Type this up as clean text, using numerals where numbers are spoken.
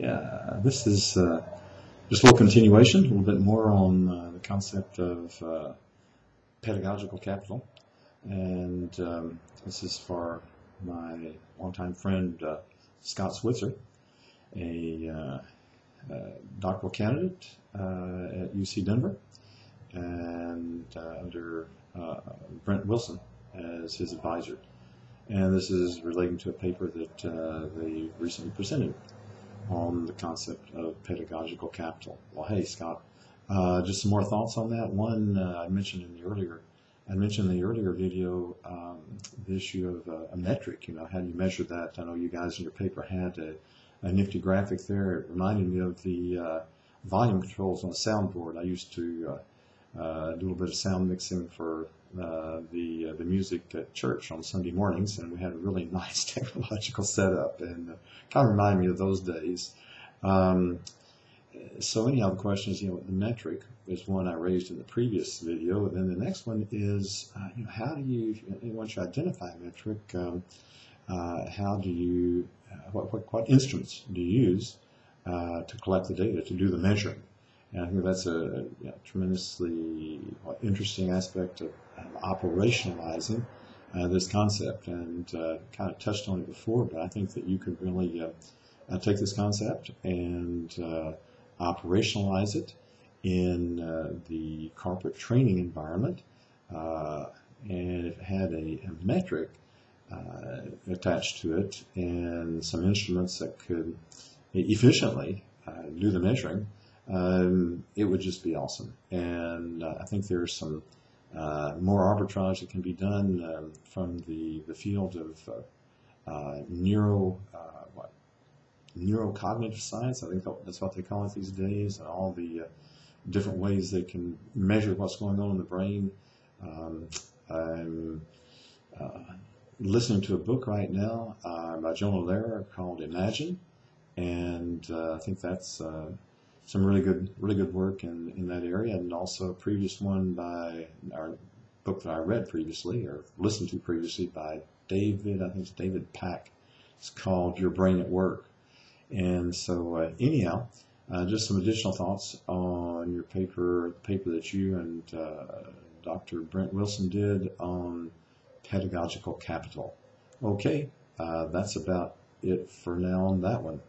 Yeah, this is just a little continuation, a little bit more on the concept of pedagogical capital. And this is for my longtime friend Scott Switzer, a doctoral candidate at UC Denver, and under Brent Wilson as his advisor. And this is relating to a paper that they recently presented on the concept of pedagogical capital. Well, hey, Scott, just some more thoughts on that. One, I mentioned in the earlier video the issue of a metric. You know, how do you measure that? I know you guys in your paper had a nifty graphic there. It reminded me of the volume controls on a soundboard. I used to do a little bit of sound mixing for the music at church on Sunday mornings, and we had a really nice technological setup, and kind of reminded me of those days. So anyhow, the question is, the metric is one I raised in the previous video, and then the next one is, how do you, once you identify a metric, how do you, what instruments do you use to collect the data, to do the measuring? And I think that's a tremendously interesting aspect of operationalizing this concept, and kind of touched on it before, but I think that you could really take this concept and operationalize it in the corporate training environment, and it had a metric attached to it and some instruments that could efficiently do the measuring. It would just be awesome. And I think there's some more arbitrage that can be done from the field of neurocognitive science. I think that's what they call it these days, and all the different ways they can measure what's going on in the brain. I'm listening to a book right now by Jonah Lehrer called Imagine, and I think that's some really good work in that area, and also a previous one by our book that I read previously or listened to previously by David, I think it's David Pack. It's called Your Brain at Work. And so anyhow, just some additional thoughts on your paper, the paper that you and Dr. Brent Wilson did on pedagogical capital. Okay, that's about it for now on that one.